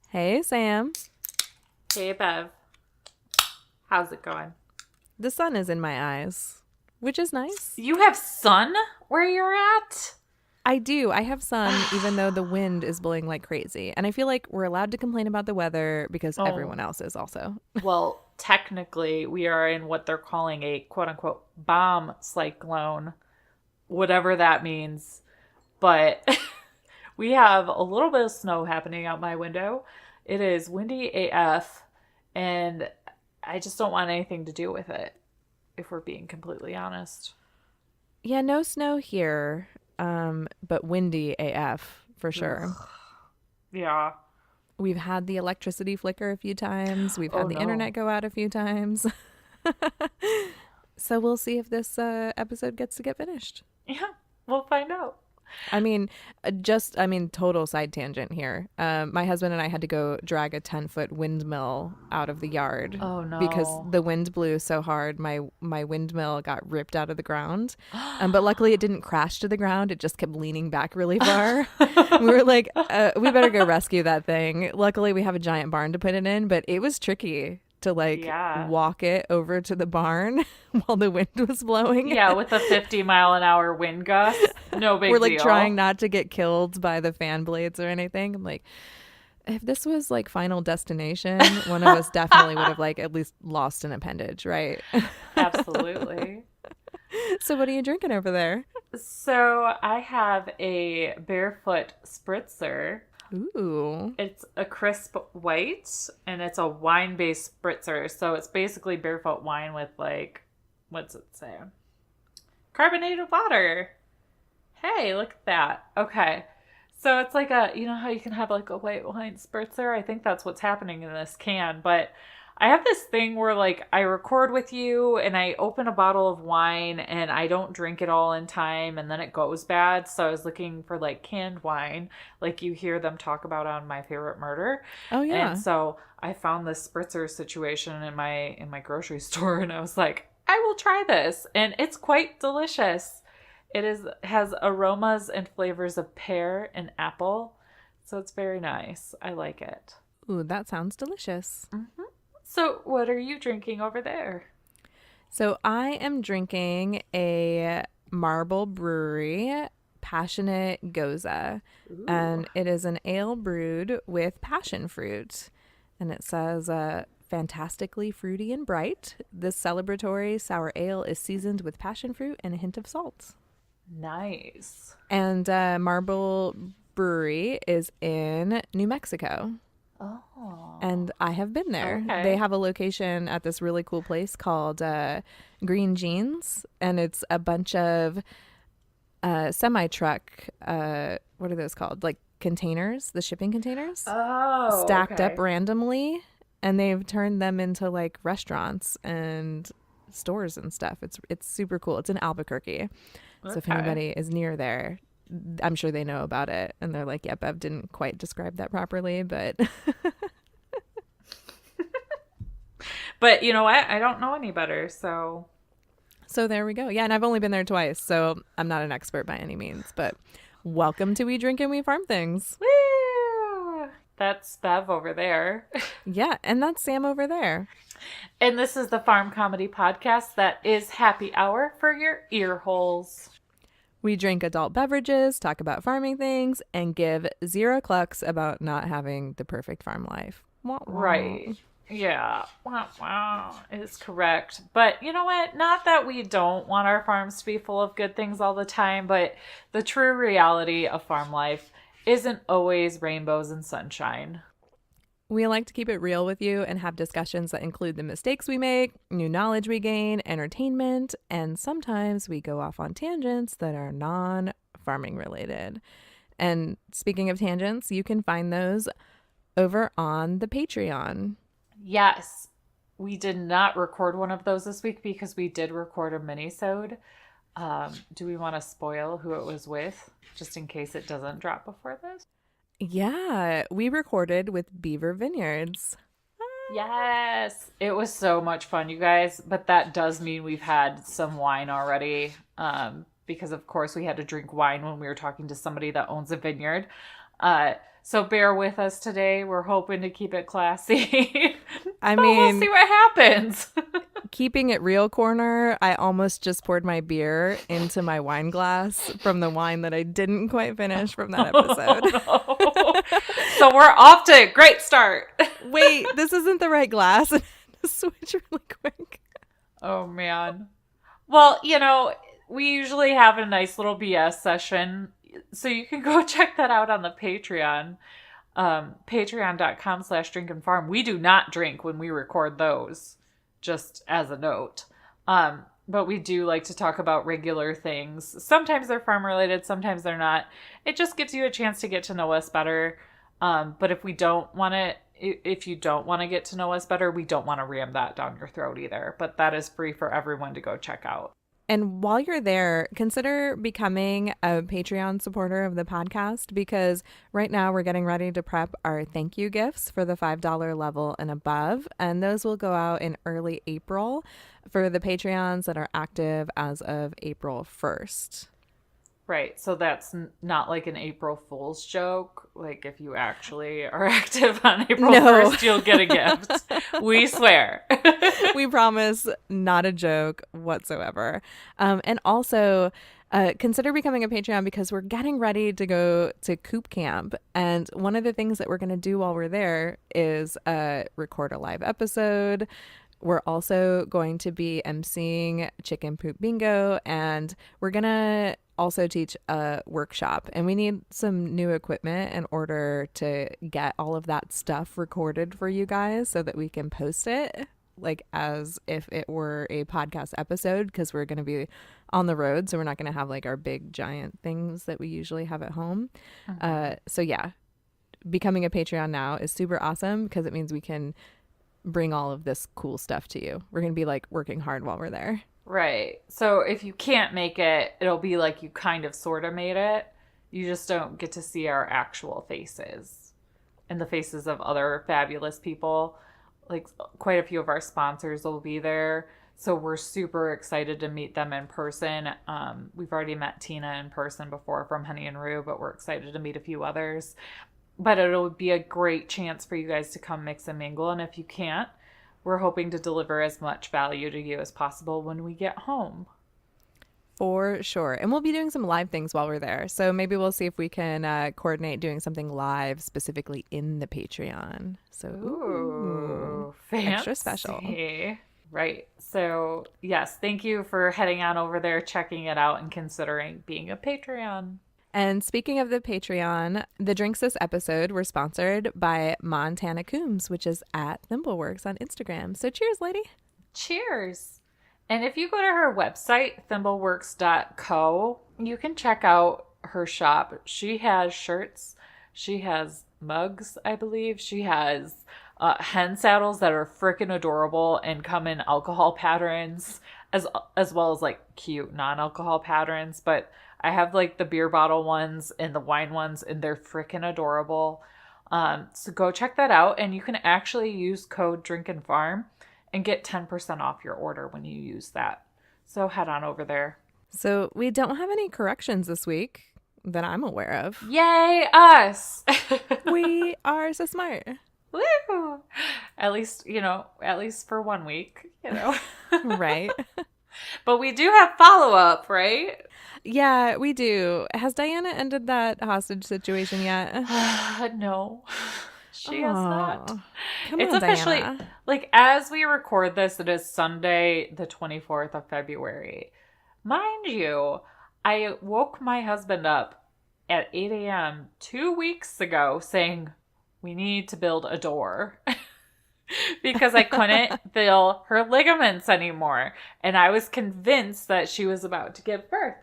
Hey, Sam. Hey, Bev. How's it going? The sun is in my eyes, which is nice. You have sun where you're at? I do. I have sun, even though the wind is blowing like crazy. And I feel like we're allowed to complain about the weather because Oh, everyone else is also. well, technically, we are in what they're calling a quote unquote bomb cyclone, whatever that means. But we have a little bit of snow happening out my window. It is windy AF, and I just don't want anything to do with it, if we're being completely honest. Yeah, no snow here, but windy AF for sure. Ugh. Yeah. We've had the electricity flicker a few times. We've Oh had the no. internet go out a few times. So we'll see if this episode gets to get finished. Yeah, we'll find out. I mean, total side tangent here. My husband and I had to go drag a 10-foot windmill out of the yard Oh because no. the wind blew so hard. My windmill got ripped out of the ground. But luckily it didn't crash to the ground. It just kept leaning back really far. We were like, we better go rescue that thing. Luckily we have a giant barn to put it in, but it was tricky to like Yeah. walk it over to the barn while the wind was blowing. Yeah, with a 50-mile-an-hour wind gust. No We're big like trying deal. not to get killed by the fan blades or anything. I'm like, if this was like Final Destination, one of us definitely would have like at least lost an appendage, right? Absolutely. So what are you drinking over there? So I have a barefoot spritzer. Ooh. It's a crisp white and it's a wine-based spritzer. So it's basically barefoot wine with like, what's it say? Carbonated water. Hey, look at that. Okay. So it's like you know how you can have like a white wine spritzer? I think that's what's happening in this can. But I have this thing where like I record with you and I open a bottle of wine and I don't drink it all in time and then it goes bad. So I was looking for like canned wine, like you hear them talk about on My Favorite Murder. Oh And yeah. so I found this spritzer situation in my grocery store and I was like, I will try this. And it's quite delicious. Has aromas and flavors of pear and apple, so it's very nice. I like it. Ooh, that sounds delicious. Hmm. So, what are you drinking over there? So I am drinking a Marble Brewery Passionate Goza, Ooh, and it is an ale brewed with passion fruit. And it says, fantastically fruity and bright. This celebratory sour ale is seasoned with passion fruit and a hint of salt. nice. And Marble Brewery is in New Mexico. Oh, And I have been there. They okay. have a location at this really cool place called Green Jeans, and it's a bunch of semi truck. What are those called? Like containers, the shipping containers, Oh, stacked up okay. randomly, and they've turned them into like restaurants and stores and stuff. It's super cool. It's in Albuquerque, so if Okay. anybody is near there, I'm sure they know about it, and they're like, "Yep, Bev didn't quite describe that properly, but." But you know what? I don't know any better, so So there we go. Yeah, and I've only been there twice, so I'm not an expert by any means, but welcome to We Drink and We Farm Things. woo! That's Bev over there. Yeah, and that's Sam over there. And this is the Farm Comedy Podcast that is happy hour for your ear holes. We drink adult beverages, talk about farming things, and give zero clucks about not having the perfect farm life. Wah, wah. Right. Yeah. Wow, wow is correct. But you know what? Not that we don't want our farms to be full of good things all the time, but the true reality of farm life isn't always rainbows and sunshine. We like to keep it real with you and have discussions that include the mistakes we make, new knowledge we gain, entertainment, and sometimes we go off on tangents that are non farming related. And speaking of tangents, you can find those over on the Patreon. Yes, we did not record one of those this week because we did record a mini-sode. Do we want to spoil who it was with, just in case it doesn't drop before this? Yeah, we recorded with Beaver Vineyards. Yes, it was so much fun, you guys. But that does mean we've had some wine already, because of course we had to drink wine when we were talking to somebody that owns a vineyard. So bear with us today. We're hoping to keep it classy. I But we'll see mean, what happens. keeping it real corner, I almost just poured my beer into my wine glass from the wine that I didn't quite finish from that episode. No. So we're off to a great start. Wait, this isn't the right glass. Switch really quick. Oh, man. Well, we usually have a nice little BS session. So you can go check that out on the Patreon. Patreon.com/drinkandfarm. We do not drink when we record those, just as a note. But we do like to talk about regular things. Sometimes they're farm related, sometimes they're not. It just gives you a chance to get to know us better. But if you don't want to get to know us better, we don't want to ram that down your throat either. But that is free for everyone to go check out. And while you're there, consider becoming a Patreon supporter of the podcast, because right now we're getting ready to prep our thank you gifts for the $5 level and above. And those will go out in early April for the Patreons that are active as of April 1st. Right. So that's not like an April Fool's joke. Like if you actually are active on April 1st, you'll get a gift. We swear. We promise, not a joke whatsoever. And also consider becoming a Patreon, because we're getting ready to go to Coop Camp. And one of the things that we're going to do while we're there is record a live episode. We're also going to be emceeing Chicken Poop Bingo, and we're going to also teach a workshop. And we need some new equipment in order to get all of that stuff recorded for you guys so that we can post it like as if it were a podcast episode, because we're going to be on the road. So we're not going to have like our big giant things that we usually have at home. So yeah, becoming a Patreon now is super awesome, because it means we can bring all of this cool stuff to you. We're going to be like working hard while we're there. Right. So if you can't make it, it'll be like you kind of sort of made it. You just don't get to see our actual faces and the faces of other fabulous people. Like quite a few of our sponsors will be there. So we're super excited to meet them in person. We've already met Tina in person before from Honey and Rue, but we're excited to meet a few others. But it'll be a great chance for you guys to come mix and mingle. And if you can't, we're hoping to deliver as much value to you as possible when we get home. For sure. And we'll be doing some live things while we're there. So maybe we'll see if we can coordinate doing something live specifically in the Patreon. So, ooh, extra special. Right. So, yes, thank you for heading on over there, checking it out, and considering being a Patreon. And speaking of the Patreon, the drinks this episode were sponsored by Montana Coombs, which is at Thimbleworks on Instagram. So cheers, lady. Cheers. And if you go to her website, thimbleworks.co, you can check out her shop. She has shirts. She has mugs, I believe. She has hen saddles that are freaking adorable and come in alcohol patterns, as well as like cute non-alcohol patterns. But I have like the beer bottle ones and the wine ones, and they're freaking adorable. So go check that out, and you can actually use code DRINKANDFARM and get 10% off your order when you use that. So head on over there. So we don't have any corrections this week that I'm aware of. Yay, us! We are so smart. Woo! At least for 1 week, Right. But we do have follow-up, right? Yeah, we do. Has Diana ended that hostage situation yet? No. She has not. Come it's on, officially, Diana. like, as we record this, it is Sunday, the 24th of February. Mind you, I woke my husband up at 8 a.m. 2 weeks ago saying, we need to build a door. Because I couldn't feel her ligaments anymore. And I was convinced that she was about to give birth.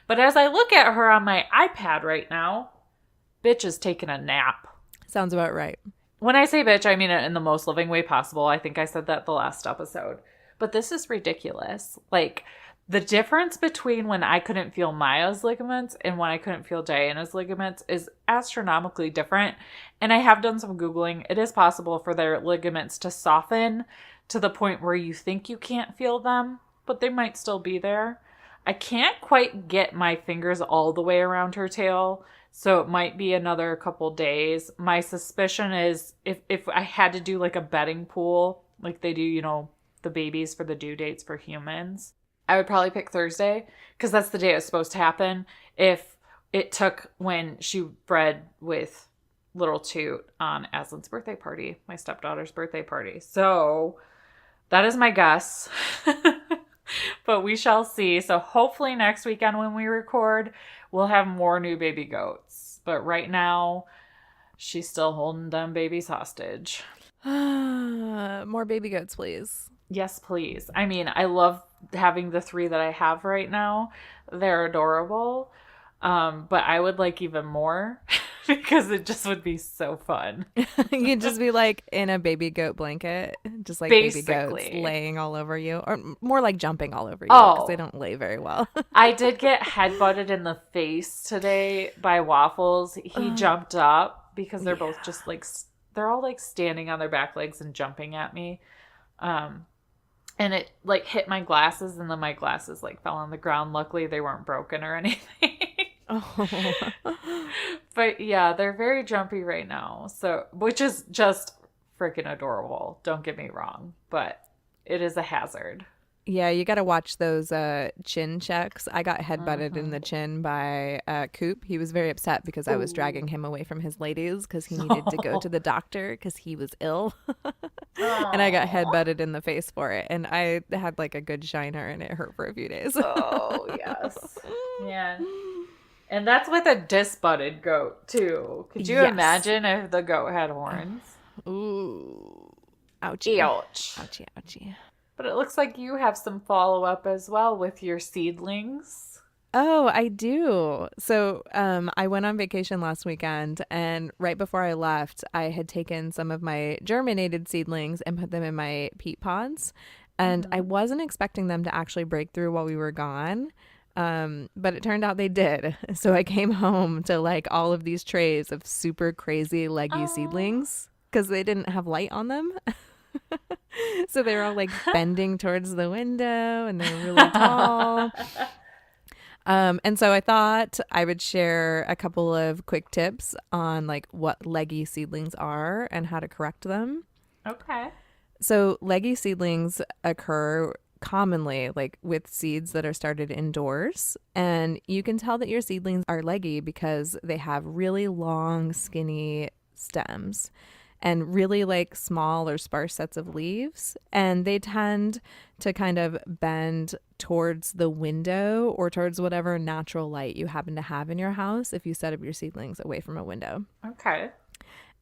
But as I look at her on my iPad right now, bitch is taking a nap. Sounds about right. When I say bitch, I mean it in the most loving way possible. I think I said that the last episode. But this is ridiculous. Like, the difference between when I couldn't feel Maya's ligaments and when I couldn't feel Diana's ligaments is astronomically different. And I have done some Googling. It is possible for their ligaments to soften to the point where you think you can't feel them, but they might still be there. I can't quite get my fingers all the way around her tail So it might be another couple days. My suspicion is if I had to do like a bedding pool, like they do, the babies for the due dates for humans, I would probably pick Thursday because that's the day it was supposed to happen. If it took when she bred with little Toot on Aslan's birthday party, my stepdaughter's birthday party. So that is my guess. But we shall see. So hopefully next weekend when we record, we'll have more new baby goats. But right now, she's still holding them babies hostage. More baby goats, please. Yes, please. I mean, I love having the 3 that I have right now. They're adorable. But I would like even more because it just would be so fun. You'd just be like in a baby goat blanket, just like Basically. baby goats laying all over you, or more like jumping all over you because they don't lay very well. I did get headbutted in the face today by Waffles. He jumped up because they're both just like, they're all like standing on their back legs and jumping at me. And it like hit my glasses and then my glasses like fell on the ground. Luckily they weren't broken or anything. Oh. But yeah, they're very jumpy right now. So, which is just freaking adorable. Don't get me wrong, but it is a hazard. Yeah, you got to watch those chin checks. I got headbutted in the chin by Coop. He was very upset because I was dragging him away from his ladies because he needed to go to the doctor because he was ill. And I got headbutted in the face for it. And I had like a good shiner and it hurt for a few days. Oh, yes. Yeah. And that's with a disbudded goat, too. Could you imagine if the goat had horns? Ooh. Ouchie. Ouch. Ouchie, ouchie. But it looks like you have some follow-up as well with your seedlings. Oh, I do. So I went on vacation last weekend, and right before I left, I had taken some of my germinated seedlings and put them in my peat pods. And I wasn't expecting them to actually break through while we were gone. But it turned out they did. So I came home to like all of these trays of super crazy leggy seedlings because they didn't have light on them. So they were all like bending towards the window and they were really tall. And so I thought I would share a couple of quick tips on like what leggy seedlings are and how to correct them. Okay. So leggy seedlings occur commonly like with seeds that are started indoors, and you can tell that your seedlings are leggy because they have really long skinny stems and really like small or sparse sets of leaves, and they tend to kind of bend towards the window or towards whatever natural light you happen to have in your house if you set up your seedlings away from a window. Okay.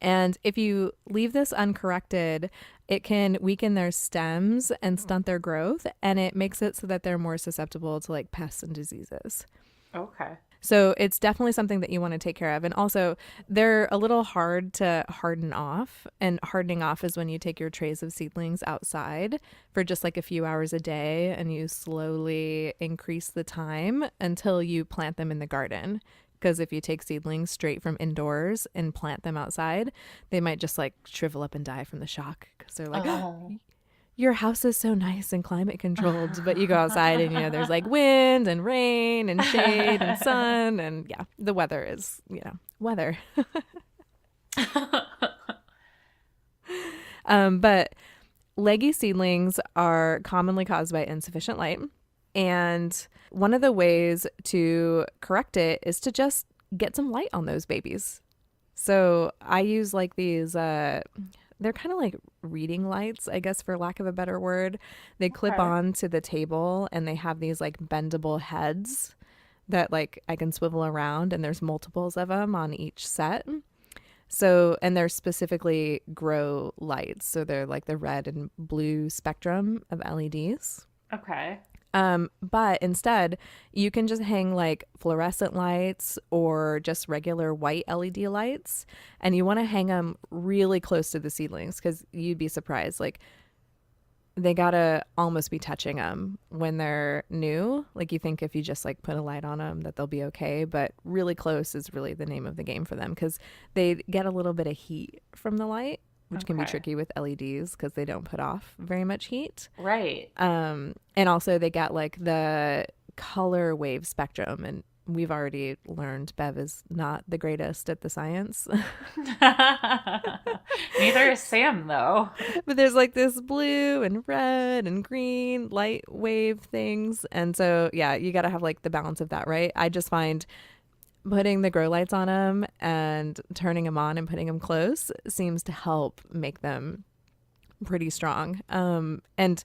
And if you leave this uncorrected, it can weaken their stems and stunt their growth, and it makes it so that they're more susceptible to like pests and diseases. Okay. So it's definitely something that you want to take care of. And also, they're a little hard to harden off. And hardening off is when you take your trays of seedlings outside for just like a few hours a day, and you slowly increase the time until you plant them in the garden. Because if you take seedlings straight from indoors and plant them outside, they might just like shrivel up and die from the shock. Because they're like, oh, your house is so nice and climate controlled. But you go outside and, there's like wind and rain and shade and sun. And yeah, the weather is, weather. But leggy seedlings are commonly caused by insufficient light. And one of the ways to correct it is to just get some light on those babies. So I use like these, they're kind of like reading lights, I guess, for lack of a better word. They clip on to the table and they have these like bendable heads that like I can swivel around, and there's multiples of them on each set. So, and they're specifically grow lights. So they're like the red and blue spectrum of LEDs. Okay. But instead you can just hang like fluorescent lights or just regular white LED lights, and you want to hang them really close to the seedlings because you'd be surprised. Like they gotta almost be touching them when they're new. Like you think if you just like put a light on them that they'll be okay, but really close is really the name of the game for them because they get a little bit of heat from the light, which can be tricky with LEDs because they don't put off very much heat. Right. And also they get like the color wave spectrum, and we've already learned Bev is not the greatest at the science. Neither is Sam, though. But there's like this blue and red and green light wave things. And so, yeah, you got to have like the balance of that, right? I just find putting the grow lights on them and turning them on and putting them close seems to help make them pretty strong. And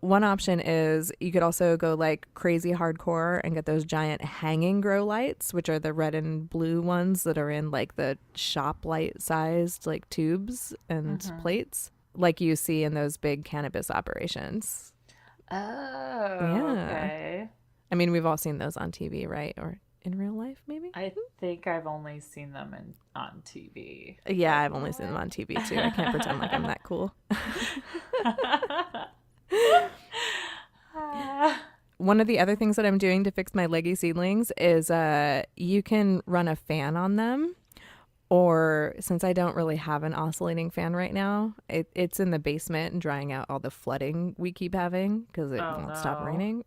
one option is you could also go like crazy hardcore and get those giant hanging grow lights, which are the red and blue ones that are in like the shop light sized like tubes and plates, like you see in those big cannabis operations. Oh, yeah. Okay. I mean, we've all seen those on TV, right? Or in real life, maybe? I think I've only seen them on TV. Yeah, I've only seen them on TV too. I can't pretend like I'm that cool. One of the other things that I'm doing to fix my leggy seedlings is you can run a fan on them. Or since I don't really have an oscillating fan right now, it's in the basement and drying out all the flooding we keep having because it won't stop raining.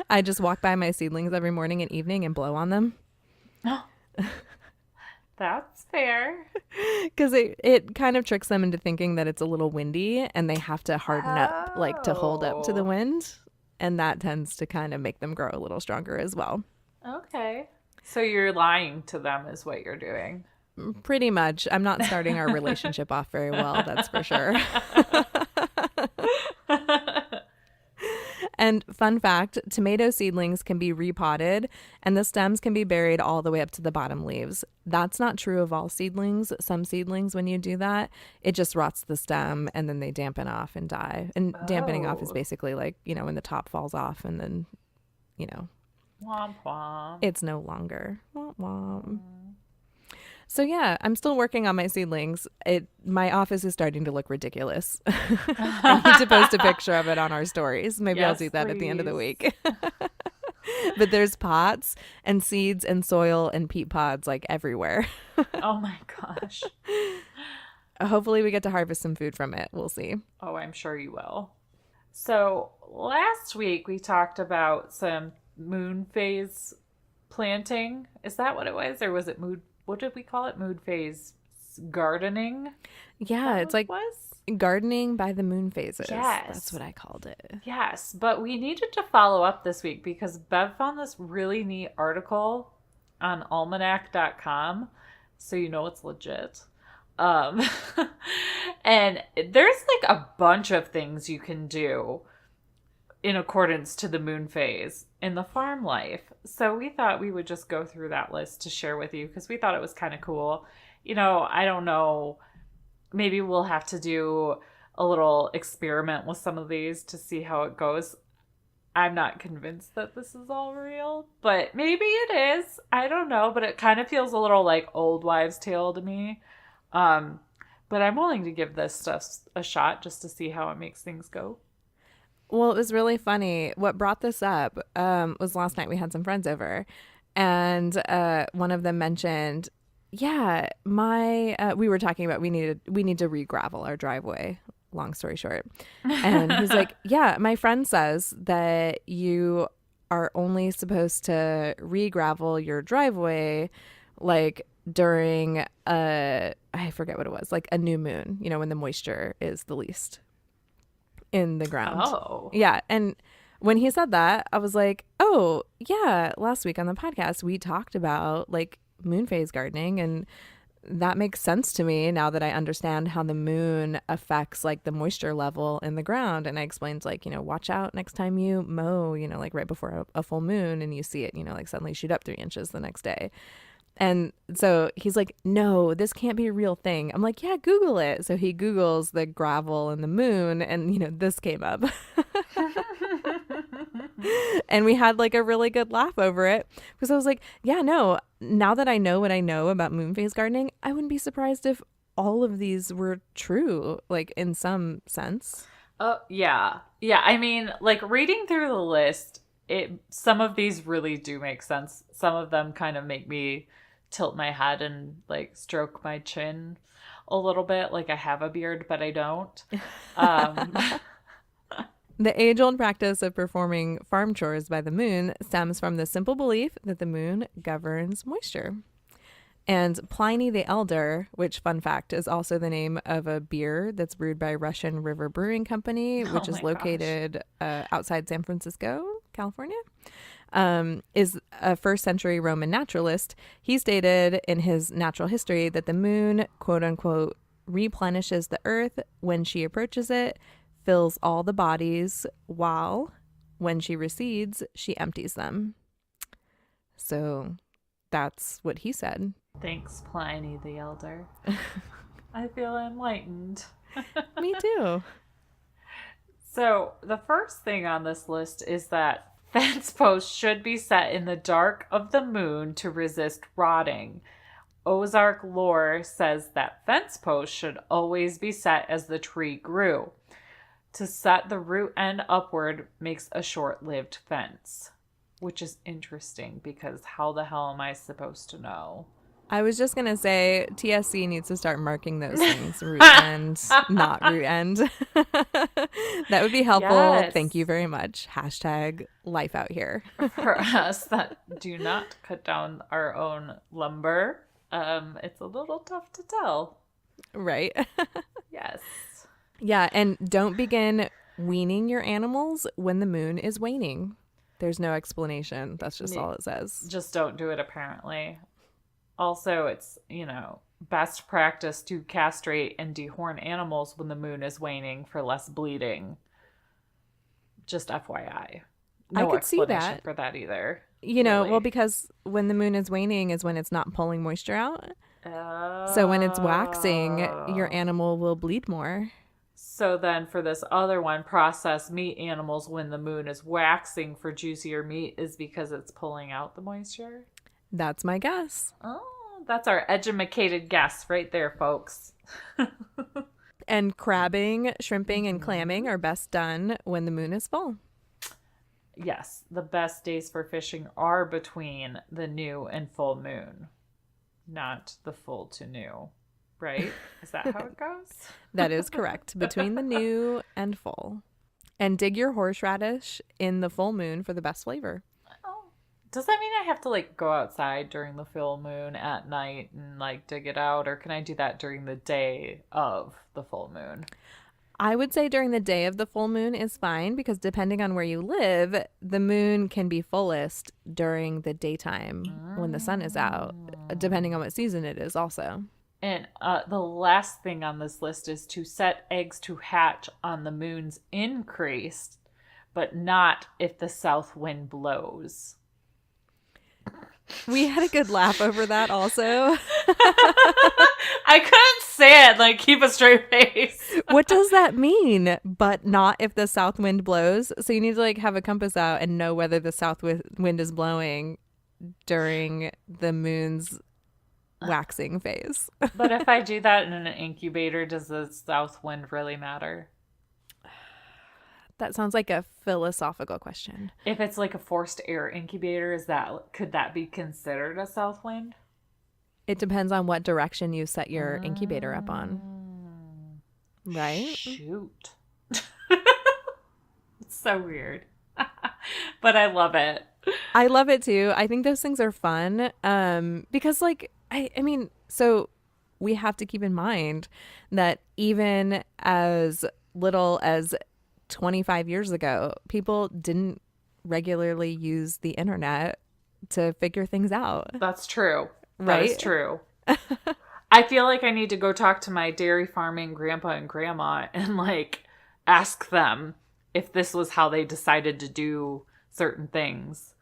I just walk by my seedlings every morning and evening and blow on them. Oh, that's fair. Because it kind of tricks them into thinking that it's a little windy and they have to harden up, like to hold up to the wind. And that tends to kind of make them grow a little stronger as well. Okay. So you're lying to them is what you're doing. Pretty much. I'm not starting our relationship off very well, that's for sure. And fun fact, tomato seedlings can be repotted and the stems can be buried all the way up to the bottom leaves. That's not true of all seedlings. Some seedlings, when you do that, it just rots the stem and then they dampen off and die. And dampening off is basically like, when the top falls off and then, womp womp. It's no longer. Womp womp. So yeah, I'm still working on my seedlings. My office is starting to look ridiculous. I need to post a picture of it on our stories. Maybe I'll do that at the end of the week. But there's pots and seeds and soil and peat pods like everywhere. Oh my gosh. Hopefully we get to harvest some food from it. We'll see. Oh, I'm sure you will. So last week we talked about some moon phase planting. Is that what it was? Or was it what did we call it? Moon phase gardening? Yeah, it's like gardening by the moon phases. Yes. That's what I called it. Yes, but we needed to follow up this week because Bev found this really neat article on almanac.com. So it's legit. And there's like a bunch of things you can do in accordance to the moon phase in the farm life. So we thought we would just go through that list to share with you because we thought it was kind of cool. I don't know. Maybe we'll have to do a little experiment with some of these to see how it goes. I'm not convinced that this is all real, but maybe it is. I don't know, but it kind of feels a little like old wives' tale to me. But I'm willing to give this stuff a shot just to see how it makes things go. Well, it was really funny. What brought this up was last night we had some friends over and one of them mentioned, yeah, we were talking about we need to re-gravel our driveway, long story short. And he's like, yeah, my friend says that you are only supposed to re-gravel your driveway like during I forget what it was, like a new moon, when the moisture is the least in the ground. Oh. Yeah. And when he said that, I was like, oh, yeah, last week on the podcast, we talked about like moon phase gardening. And that makes sense to me now that I understand how the moon affects like the moisture level in the ground. And I explained like, watch out next time you mow, like right before a full moon and you see it, like suddenly shoot up 3 inches the next day. And so he's like, no, this can't be a real thing. I'm like, yeah, Google it. So he Googles the gravel and the moon and, this came up. And we had like a really good laugh over it because I was like, yeah, no, now that I know what I know about moon phase gardening, I wouldn't be surprised if all of these were true, like in some sense. Oh, yeah. Yeah. I mean, like reading through the list, some of these really do make sense. Some of them kind of make me tilt my head and like stroke my chin a little bit. Like I have a beard, but I don't. The age-old practice of performing farm chores by the moon stems from the simple belief that the moon governs moisture. And Pliny the Elder, which, fun fact, is also the name of a beer that's brewed by Russian River Brewing Company, Oh which is my gosh. located outside San Francisco, California, is a first century Roman naturalist. He stated in his Natural History that the moon, quote unquote, replenishes the earth when she approaches it, fills all the bodies, while when she recedes, she empties them. So that's what he said. Thanks, Pliny the Elder. I feel enlightened. Me too. So, the first thing on this list is that fence posts should be set in the dark of the moon to resist rotting. Ozark lore says that fence posts should always be set as the tree grew. To set the root end upward makes a short-lived fence, which is interesting because how the hell am I supposed to know? I was just going to say TSC needs to start marking those things, root end, not root end. That would be helpful. Yes. Thank you very much. Hashtag life out here. For us that do not cut down our own lumber, it's a little tough to tell. Right. Yes. Yeah, and don't begin weaning your animals when the moon is waning. There's no explanation. That's just all it says. Just don't do it, apparently. Also, it's, best practice to castrate and dehorn animals when the moon is waning for less bleeding. Just FYI. No I could see explanation that for that either. Well, really. because when the moon is waning is when it's not pulling moisture out. Oh. So when it's waxing, your animal will bleed more. So then for this other one, processed meat animals when the moon is waxing for juicier meat is because it's pulling out the moisture? That's my guess. Oh, that's our educated guess right there, folks. And crabbing, shrimping, and clamming are best done when the moon is full. Yes, the best days for fishing are between the new and full moon, not the full to new, right? Is that how it goes? That is correct. Between the new and full. And dig your horseradish in the full moon for the best flavor. Does that mean I have to go outside during the full moon at night and dig it out, or can I do that during the day of the full moon? I would say during the day of the full moon is fine because depending on where you live, the moon can be fullest during the daytime when the sun is out, depending on what season it is also. And the last thing on this list is to set eggs to hatch on the moon's increase, but not if the south wind blows. We had a good laugh over that also. I couldn't say it, keep a straight face. What does that mean? But not if the south wind blows. So you need to have a compass out and know whether the south wind is blowing during the moon's waxing phase. But if I do that in an incubator, does the south wind really matter? That sounds like a philosophical question. If it's a forced air incubator, could that be considered a south wind? It depends on what direction you set your incubator up on. Right? Shoot. It's so weird. But I love it. I love it too. I think those things are fun. Because so we have to keep in mind that even as little as 25 years ago, people didn't regularly use the internet to figure things out. That's true. Right? That is true. I feel like I need to go talk to my dairy farming grandpa and grandma and ask them if this was how they decided to do certain things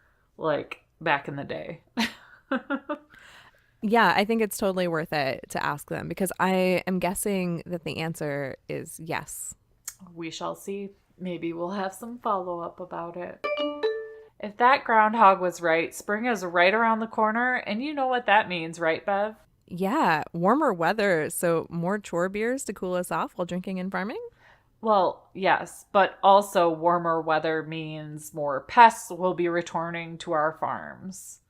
back in the day. Yeah, I think it's totally worth it to ask them because I am guessing that the answer is yes. We shall see. Maybe we'll have some follow-up about it. If that groundhog was right, spring is right around the corner, and you know what that means, right, Bev? Yeah, warmer weather, so more chore beers to cool us off while drinking and farming? Well, yes, but also warmer weather means more pests will be returning to our farms.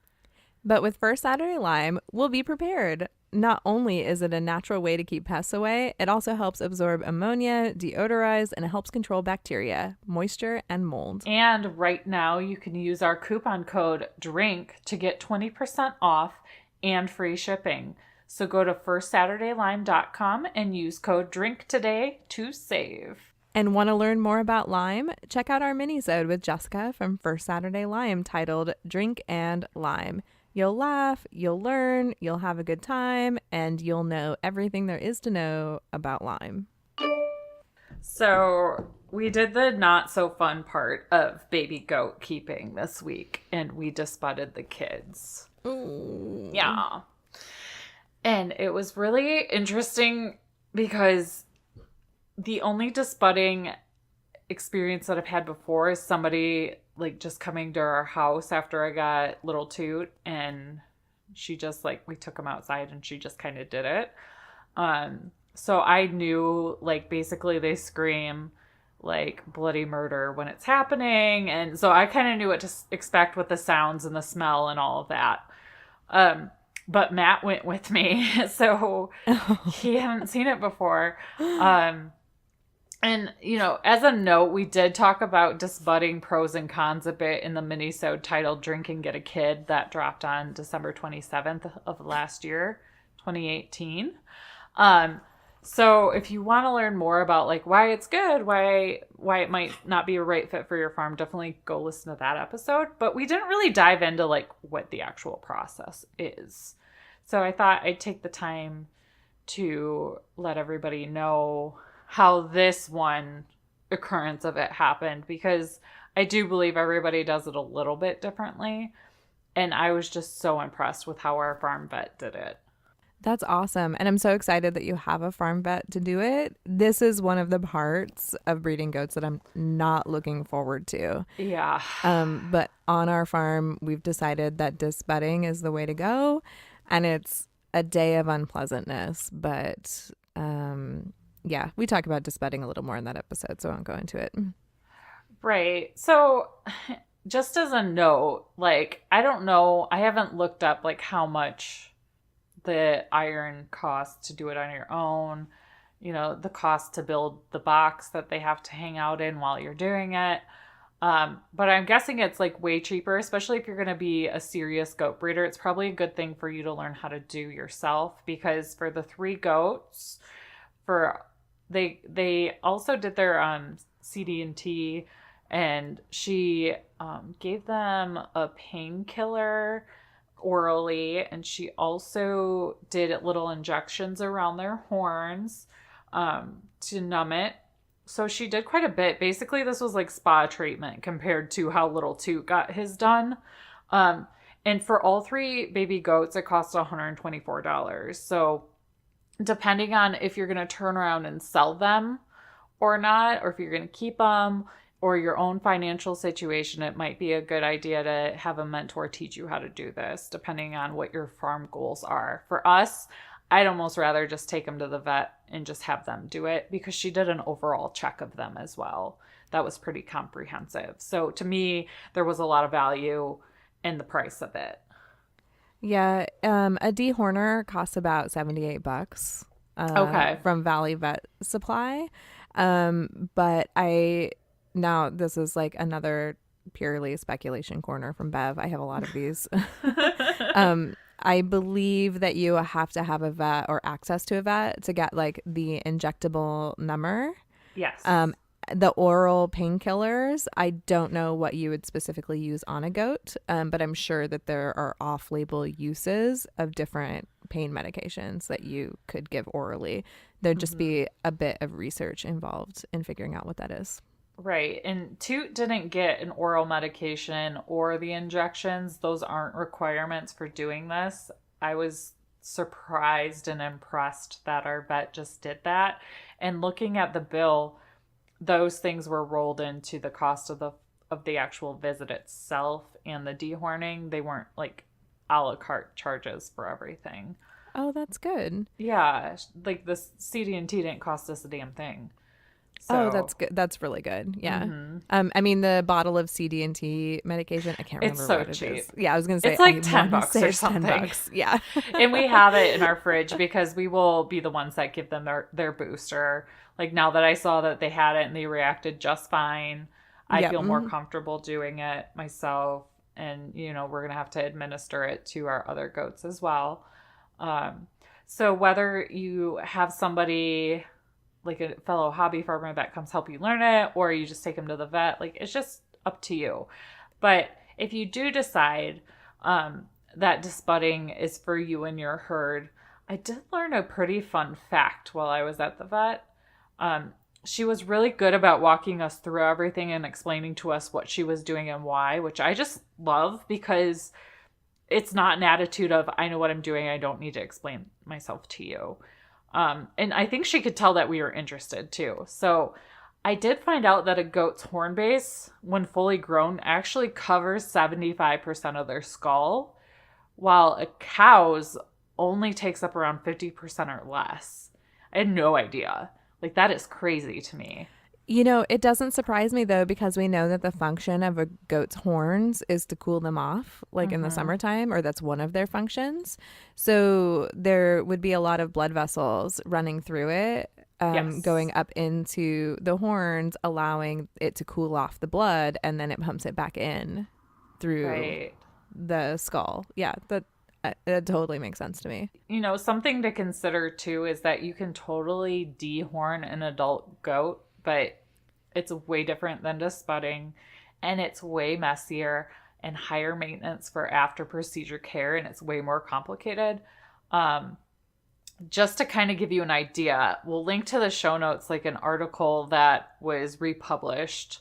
But with First Saturday Lime, we'll be prepared. not only is it a natural way to keep pests away, it also helps absorb ammonia, deodorize, and it helps control bacteria, moisture, and mold. And right now, you can use our coupon code DRINK to get 20% off and free shipping. So go to firstsaturdaylime.com and use code DRINK today to save. And want to learn more about Lime? Check out our mini-sode with Jessica from First Saturday Lime titled Drink and Lime. You'll laugh, you'll learn, you'll have a good time, and you'll know everything there is to know about lime. So we did the not so fun part of baby goat keeping this week, and we disbudded the kids. Ooh. Yeah. And it was really interesting because the only disbudding experience that I've had before is somebody like just coming to our house after I got little Toot, and she just like, we took him outside and she just kind of did it. So I knew like basically they scream like bloody murder when it's happening, and so I kind of knew what to expect with the sounds and the smell and all of that. But Matt went with me, so he hadn't seen it before. And, you know, as a note, we did talk about disbudding pros and cons a bit in the mini-sode titled Drink and Get a Kid that dropped on December 27th of last year, 2018. So if you want to learn more about like why it's good, why it might not be a right fit for your farm, definitely go listen to that episode. But we didn't really dive into like what the actual process is. So I thought I'd take the time to let everybody know how this one occurrence of it happened, because I do believe everybody does it a little bit differently. And I was just so impressed with how our farm vet did it. That's awesome. And I'm so excited that you have a farm vet to do it. This is one of the parts of breeding goats that I'm not looking forward to. Yeah. But on our farm, we've decided that disbudding is the way to go. And it's a day of unpleasantness. But yeah, we talk about disbudding a little more in that episode, so I won't go into it. Right. So just as a note, like, I don't know, I haven't looked up like how much the iron costs to do it on your own, you know, the cost to build the box that they have to hang out in while you're doing it. But I'm guessing it's like way cheaper, especially if you're going to be a serious goat breeder. It's probably a good thing for you to learn how to do yourself, because for the 3 goats, they also did their CD&T, and she gave them a painkiller orally, and she also did little injections around their horns to numb it. So she did quite a bit. Basically, this was like spa treatment compared to how little Toot got his done. And for all 3 baby goats, it cost $124. So depending on if you're going to turn around and sell them or not, or if you're going to keep them, or your own financial situation, it might be a good idea to have a mentor teach you how to do this, depending on what your farm goals are. For us, I'd almost rather just take them to the vet and just have them do it, because she did an overall check of them as well. That was pretty comprehensive. So to me, there was a lot of value in the price of it. Yeah, a dehorner costs about $78 Okay. from Valley Vet Supply. But now this is like another purely speculation corner from Bev. I have a lot of these. I believe that you have to have a vet or access to a vet to get like the injectable number. Yes. The oral painkillers, I don't know what you would specifically use on a goat, but I'm sure that there are off-label uses of different pain medications that you could give orally. There'd just be a bit of research involved in figuring out what that is. Right. And Toot didn't get an oral medication or the injections. Those aren't requirements for doing this. I was surprised and impressed that our vet just did that. And looking at the bill, those things were rolled into the cost of the actual visit itself and the dehorning. They weren't like a la carte charges for everything. Oh, that's good. Yeah, like the CD&T didn't cost us a damn thing. Oh, So that's good. That's really good. Yeah. hmm I mean, the bottle of CD&T medication, I can't it's remember so what it is. cheap. Yeah, I was gonna say It's like I want to $10 say or it's 10 something. bucks. Yeah. And we have it in our fridge because we will be the ones that give them their booster. Like now that I saw that they had it and they reacted just fine, I Yep. feel more comfortable doing it myself. And, we're going to have to administer it to our other goats as well. Um, so whether you have somebody like a fellow hobby farmer that comes help you learn it, or you just take them to the vet, like it's just up to you. But if you do decide that disbudding is for you and your herd, I did learn a pretty fun fact while I was at the vet. She was really good about walking us through everything and explaining to us what she was doing and why, which I just love because it's not an attitude of, I know what I'm doing, I don't need to explain myself to you. And I think she could tell that we were interested too. So I did find out that a goat's horn base, when fully grown, actually covers 75% of their skull, while a cow's only takes up around 50% or less. I had no idea. Like, that is crazy to me. It doesn't surprise me though, because we know that the function of a goat's horns is to cool them off, like in the Mm-hmm. summertime, or that's one of their functions. So there would be a lot of blood vessels running through it, Yes. going up into the horns, allowing it to cool off the blood, and then it pumps it back in through Right. the skull. Yeah, that totally makes sense to me. Something to consider too is that you can totally dehorn an adult goat, but it's way different than disbudding, and it's way messier and higher maintenance for after procedure care, and it's way more complicated. Um, just to kind of give you an idea, we'll link to the show notes like an article that was republished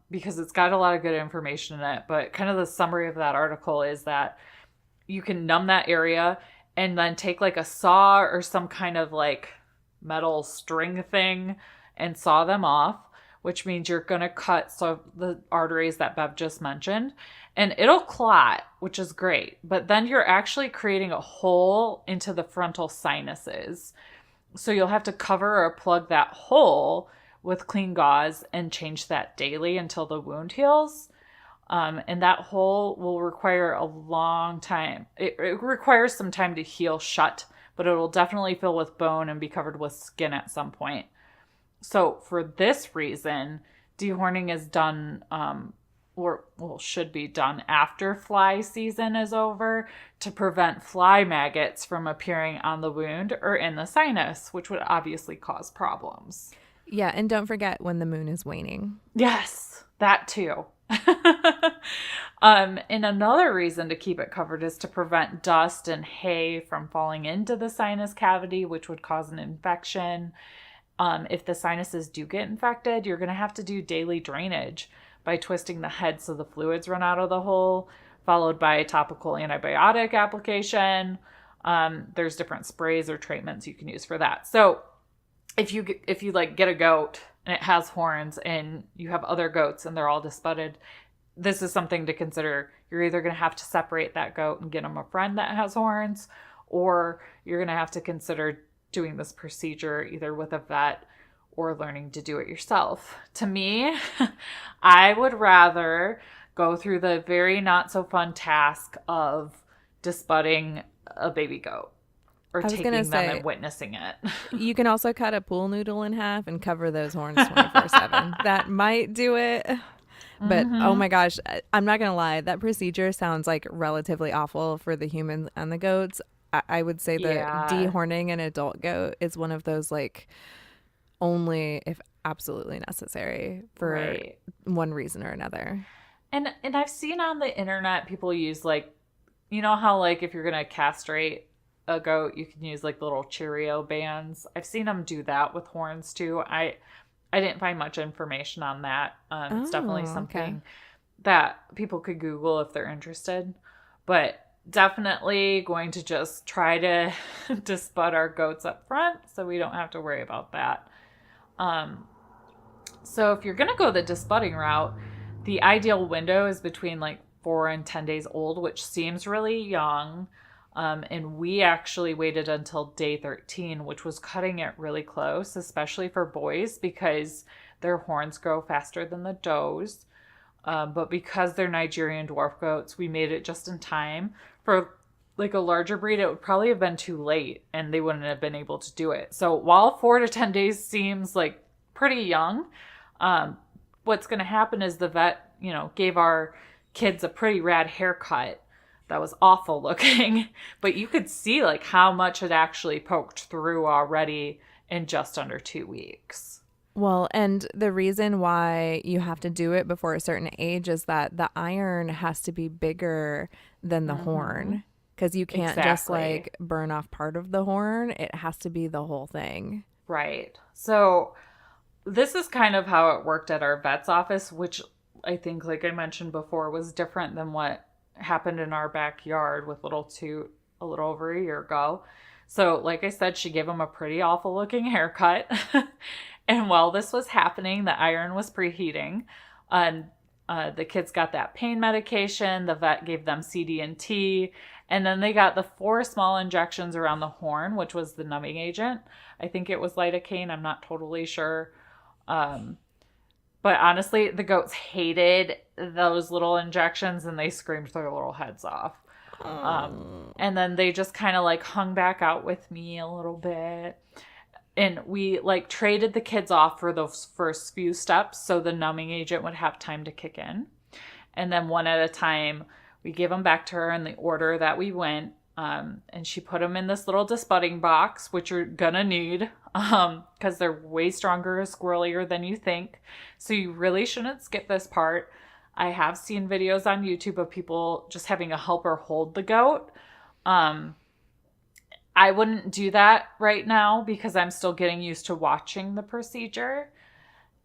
because it's got a lot of good information in it. But kind of the summary of that article is that you can numb that area and then take like a saw or some kind of like metal string thing and saw them off, which means you're going to cut the arteries that Bev just mentioned, and it'll clot, which is great. But then you're actually creating a hole into the frontal sinuses. So you'll have to cover or plug that hole with clean gauze and change that daily until the wound heals. And that hole will require a long time. It requires some time to heal shut, but it will definitely fill with bone and be covered with skin at some point. So for this reason, dehorning is done, should be done after fly season is over to prevent fly maggots from appearing on the wound or in the sinus, which would obviously cause problems. Yeah, and don't forget when the moon is waning. Yes, that too. And another reason to keep it covered is to prevent dust and hay from falling into the sinus cavity, which would cause an infection. If the sinuses do get infected, you're going to have to do daily drainage by twisting the head so the fluids run out of the hole, followed by topical antibiotic application. There's different sprays or treatments you can use for that. So if you like get a goat and it has horns and you have other goats and they're all disbudded, this is something to consider. You're either going to have to separate that goat and get him a friend that has horns, or you're going to have to consider doing this procedure either with a vet or learning to do it yourself. To me, I would rather go through the very not so fun task of disbudding a baby goat or I was taking gonna them say, and witnessing it. you can also cut a pool noodle in half and cover those horns 24/7. That might do it. But oh Mm-hmm. my gosh, I'm not gonna lie, that procedure sounds like relatively awful for the humans and the goats. I would say the Yeah, dehorning an adult goat is one of those, like, only if absolutely necessary for right. one reason or another. And I've seen on the internet people use like, how like if you're gonna castrate a goat, you can use like little Cheerio bands. I've seen them do that with horns too. I didn't find much information on that. It's definitely Oh, okay. something that people could Google if they're interested, but definitely going to just try to disbud our goats up front so we don't have to worry about that. Um, so if you're going to go the disbudding route, the ideal window is between like 4 and 10 days old, which seems really young. And we actually waited until day 13, which was cutting it really close, especially for boys because their horns grow faster than the does. But because they're Nigerian dwarf goats, we made it just in time. For like a larger breed, it would probably have been too late and they wouldn't have been able to do it. So while 4 to 10 days seems like pretty young, what's going to happen is the vet, gave our kids a pretty rad haircut that was awful looking, but you could see like how much had actually poked through already in just under 2 weeks. Well, and the reason why you have to do it before a certain age is that the iron has to be bigger than the horn, because you can't just like burn off part of the horn. It has to be the whole thing. Right. So this is kind of how it worked at our vet's office, which I think, like I mentioned before, was different than what happened in our backyard with Little Toot a little over a year ago. So, like I said, she gave him a pretty awful looking haircut. And while this was happening, the iron was preheating. And the kids got that pain medication. The vet gave them CD&T. And then they got the 4 small injections around the horn, which was the numbing agent. I think it was lidocaine. I'm not totally sure. But honestly, the goats hated those little injections and they screamed their little heads off. And then they just kind of like hung back out with me a little bit. And we like traded the kids off for those first few steps so the numbing agent would have time to kick in. And then one at a time, we gave them back to her in the order that we went. And she put them in this little disbudding box, which you're gonna need because they're way stronger, squirrelier than you think. So you really shouldn't skip this part. I have seen videos on YouTube of people just having a helper hold the goat. I wouldn't do that right now because I'm still getting used to watching the procedure.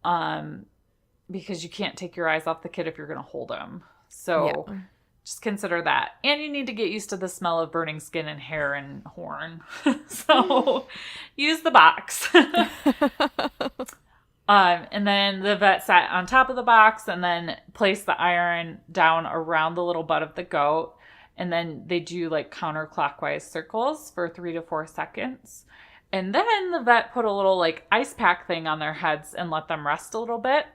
Because you can't take your eyes off the kid if you're going to hold him. So yeah. Just consider that. And you need to get used to the smell of burning skin and hair and horn. So use the box. And then the vet sat on top of the box and then placed the iron down around the little butt of the goat. And then they do like counterclockwise circles for 3 to 4 seconds. And then the vet put a little like ice pack thing on their heads and let them rest a little bit.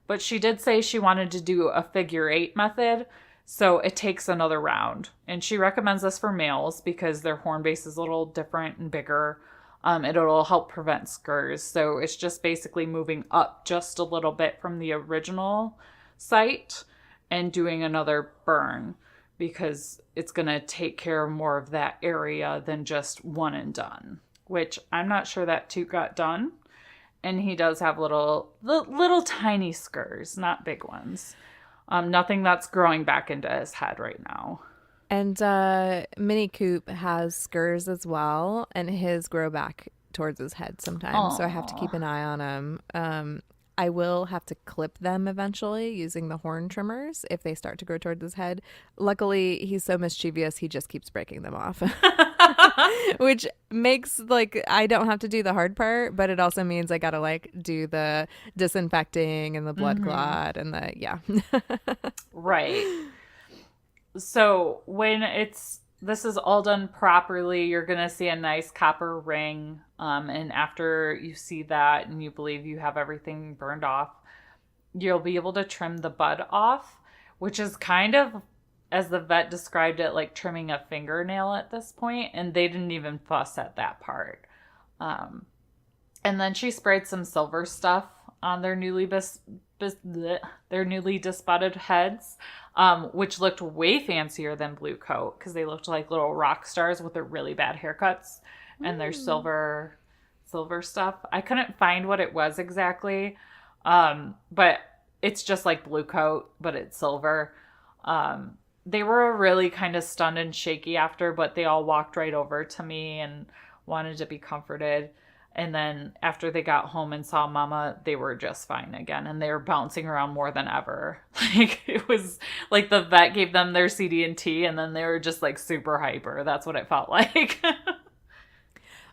But she did say she wanted to do a figure 8 method. So it takes another round. And she recommends this for males because their horn base is a little different and bigger. It'll help prevent scurs. So it's just basically moving up just a little bit from the original site and doing another burn because it's going to take care of more of that area than just one and done, which I'm not sure that Toot got done. And he does have little tiny scurs, not big ones. Nothing that's growing back into his head right now. And Mini Coop has scurs as well, and his grow back towards his head sometimes. Aww. So I have to keep an eye on him. I will have to clip them eventually using the horn trimmers if they start to grow towards his head. Luckily, he's so mischievous, he just keeps breaking them off. Which makes like I don't have to do the hard part, but it also means I gotta like do the disinfecting and the blood clot and the Right. So when this is all done properly, you're gonna see a nice copper ring, and after you see that and you believe you have everything burned off, you'll be able to trim the bud off, which is kind of, as the vet described it, like trimming a fingernail at this point, and they didn't even fuss at that part. And then she sprayed some silver stuff on their newly disbudded heads, which looked way fancier than Blue Coat because they looked like little rock stars with their really bad haircuts and their silver stuff. I couldn't find what it was exactly, but it's just like Blue Coat, but it's silver. They were really kind of stunned and shaky after, but they all walked right over to me and wanted to be comforted. And then after they got home and saw Mama, they were just fine again. And they were bouncing around more than ever. Like it was like the vet gave them their CD&T and then they were just like super hyper. That's what it felt like.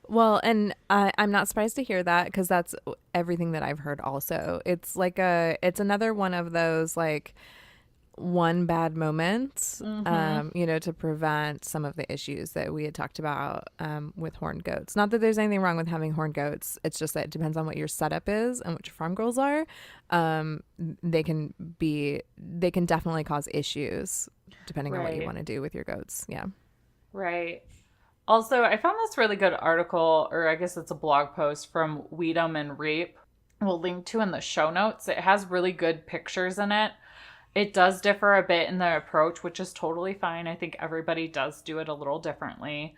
Well, and I'm not surprised to hear that because that's everything that I've heard also. It's like it's another one of those like one bad moment, Mm-hmm. to prevent some of the issues that we had talked about with horned goats. Not that there's anything wrong with having horned goats. It's just that it depends on what your setup is and what your farm goals are. They can definitely cause issues depending on what you Right. want to do with your goats. Yeah. Right. Also, I found this really good article, or I guess it's a blog post from Weed'em and Reap. We'll link to in the show notes. It has really good pictures in it. It does differ a bit in the approach, which is totally fine. I think everybody does do it a little differently.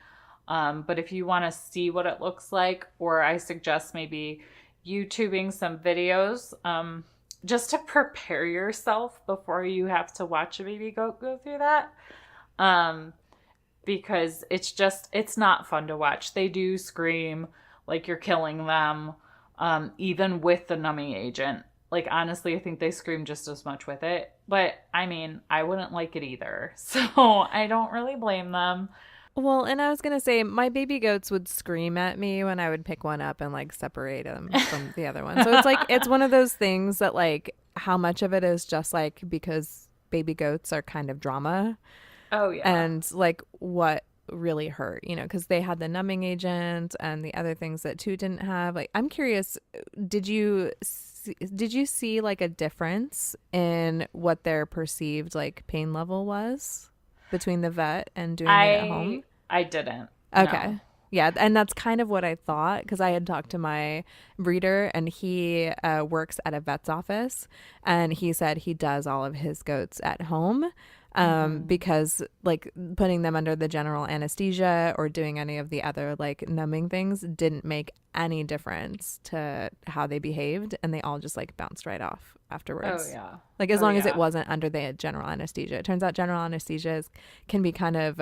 But if you want to see what it looks like, or I suggest maybe YouTubing some videos, just to prepare yourself before you have to watch a baby goat go through that. Um, because it's not fun to watch. They do scream like you're killing them, even with the numbing agent. Like, honestly, I think they scream just as much with it. But I mean, I wouldn't like it either. So I don't really blame them. Well, and I was gonna say my baby goats would scream at me when I would pick one up and like separate them from the other one. So it's like it's one of those things that like how much of it is just like because baby goats are kind of drama Oh, yeah. and like what really hurt, because they had the numbing agent and the other things that two didn't have. Like I'm curious, did you see like a difference in what their perceived like pain level was between the vet and doing it at home? I didn't. No. Okay. Yeah, and that's kind of what I thought because I had talked to my breeder and he works at a vet's office and he said he does all of his goats at home Mm-hmm. because like putting them under the general anesthesia or doing any of the other like numbing things didn't make any difference to how they behaved and they all just like bounced right off Oh, afterwards. yeah. Like as Oh, long as it yeah. wasn't under the general anesthesia. It turns out general anesthesia can be kind of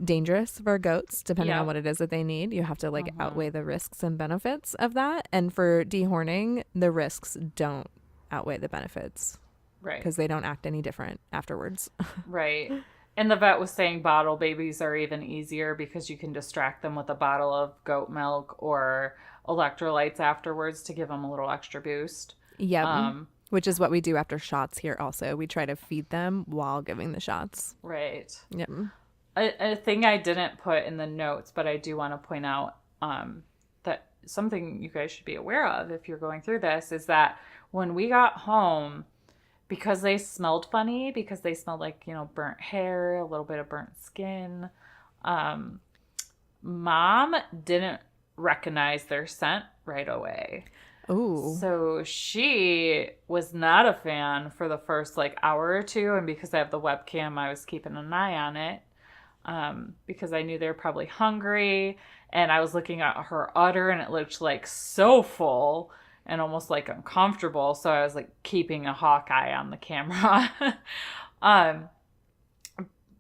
dangerous for goats depending on Yep. what it is that they need. You have to like Mm-hmm. outweigh the risks and benefits of that. And for dehorning, the risks don't outweigh the benefits Right. because they don't act any different afterwards. Right. And the vet was saying bottle babies are even easier because you can distract them with a bottle of goat milk or electrolytes afterwards to give them a little extra boost. Yep. Um, Which is what we do after shots here also. We try to feed them while giving the shots. right. Yep. A thing I didn't put in the notes, but I do want to point out that something you guys should be aware of if you're going through this is that when we got home, because they smelled funny, because they smelled like, burnt hair, a little bit of burnt skin, um, mom didn't recognize their scent right away. Ooh. So she was not a fan for the first like hour or two. And because I have the webcam, I was keeping an eye on it because I knew they were probably hungry. And I was looking at her udder and it looked like so full and almost like uncomfortable. So I was like keeping a hawk eye on the camera. um,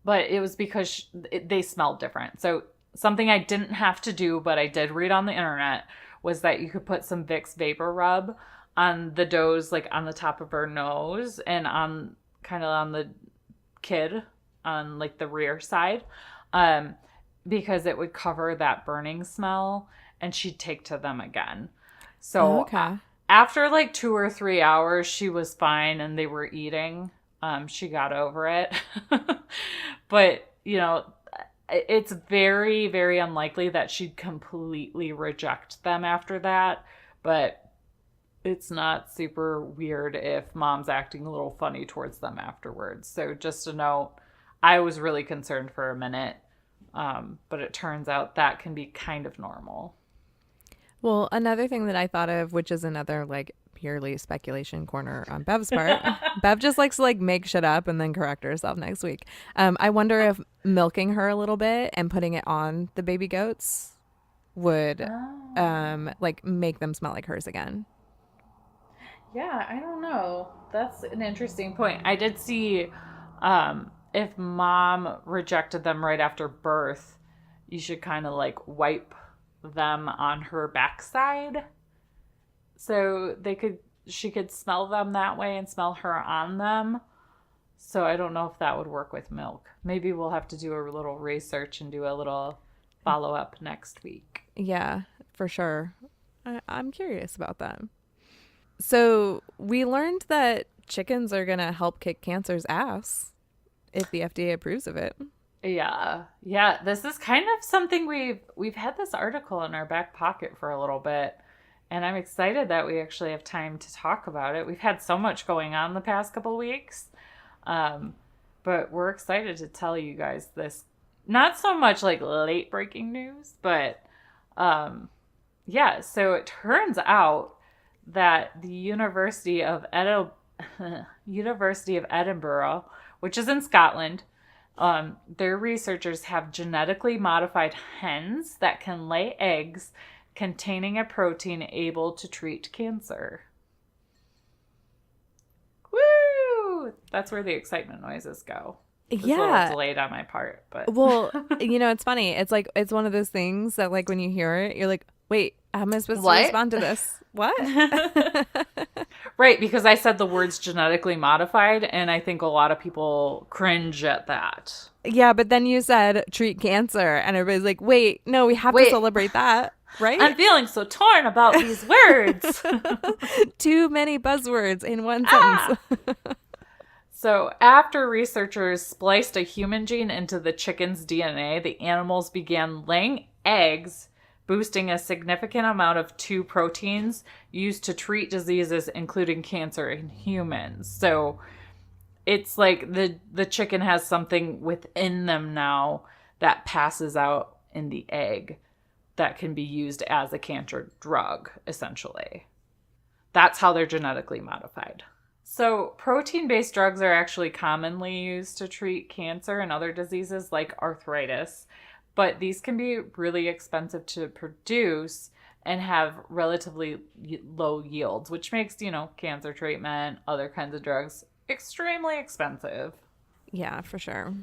but it was because they smelled different. So something I didn't have to do, but I did read on the internet was that you could put some Vicks Vapor Rub on the doe's, like on the top of her nose and on kind of on the kid on like the rear side, um, because it would cover that burning smell and she'd take to them again. So Okay. after like 2 or 3 hours, she was fine and they were eating. She got over it. But, it's very, very unlikely that she'd completely reject them after that. But it's not super weird if mom's acting a little funny towards them afterwards. So just a note, I was really concerned for a minute, but it turns out that can be kind of normal. Well, another thing that I thought of, which is another like purely speculation corner on Bev's part. Bev just likes to like make shit up and then correct herself next week. I wonder if milking her a little bit and putting it on the baby goats would Oh. like make them smell like hers again. Yeah, I don't know. That's an interesting point. I did see if mom rejected them right after birth, you should kind of like wipe them on her backside so she could smell them that way and smell her on them. So I don't know if that would work with milk. Maybe we'll have to do a little research and do a little follow up next week. Yeah, for sure. I'm curious about that. So we learned that chickens are going to help kick cancer's ass if the FDA approves of it. Yeah. Yeah, this is kind of something we've had this article in our back pocket for a little bit, and I'm excited that we actually have time to talk about it. We've had so much going on the past couple weeks. But we're excited to tell you guys this. Not so much like late breaking news, but yeah, so it turns out that the University of Edinburgh, which is in Scotland, their researchers have genetically modified hens that can lay eggs containing a protein able to treat cancer. Woo! That's where the excitement noises go. It's a little delayed on my part, but well, it's funny. It's like it's one of those things that like when you hear it, you're like, wait, how am I supposed to respond to this? What? Right, because I said the words genetically modified, and I think a lot of people cringe at that. Yeah, but then you said treat cancer, and everybody's like, wait, no, we have to celebrate that, right? I'm feeling so torn about these words. Too many buzzwords in one sentence. So after researchers spliced a human gene into the chicken's DNA, the animals began laying eggs, boosting a significant amount of two proteins used to treat diseases, including cancer in humans. So it's like the chicken has something within them now that passes out in the egg that can be used as a cancer drug, essentially. That's how they're genetically modified. So protein-based drugs are actually commonly used to treat cancer and other diseases like arthritis. But these can be really expensive to produce and have relatively low yields, which makes, cancer treatment, other kinds of drugs extremely expensive. Yeah, for sure.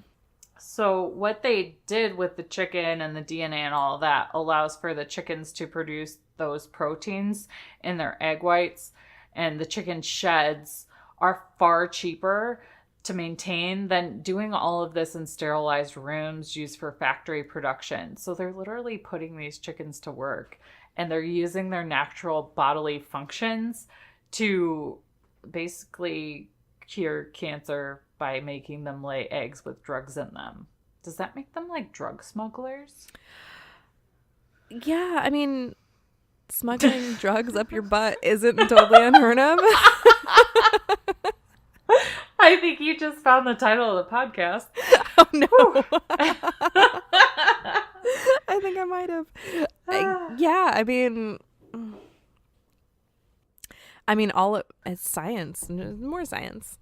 So what they did with the chicken and the DNA and all that allows for the chickens to produce those proteins in their egg whites, and the chicken sheds are far cheaper to maintain than doing all of this in sterilized rooms used for factory production. So they're literally putting these chickens to work, and they're using their natural bodily functions to basically cure cancer by making them lay eggs with drugs in them. Does that make them like drug smugglers? Yeah, I mean, smuggling drugs up your butt isn't totally unheard of. I think you just found the title of the podcast. Oh, no. I think I might have. Yeah, I mean, it's science. More science.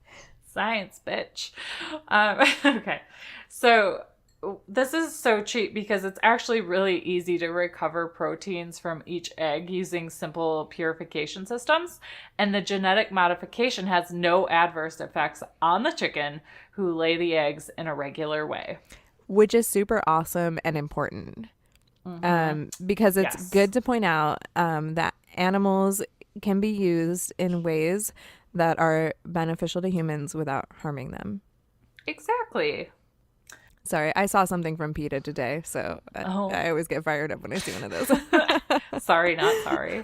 Science, bitch. Okay. So this is so cheap because it's actually really easy to recover proteins from each egg using simple purification systems. And the genetic modification has no adverse effects on the chicken who lay the eggs in a regular way. Which is super awesome and important. Because it's good to point out that animals can be used in ways that are beneficial to humans without harming them. Exactly. Sorry, I saw something from PETA today, so I always get fired up when I see one of those. Sorry, not sorry.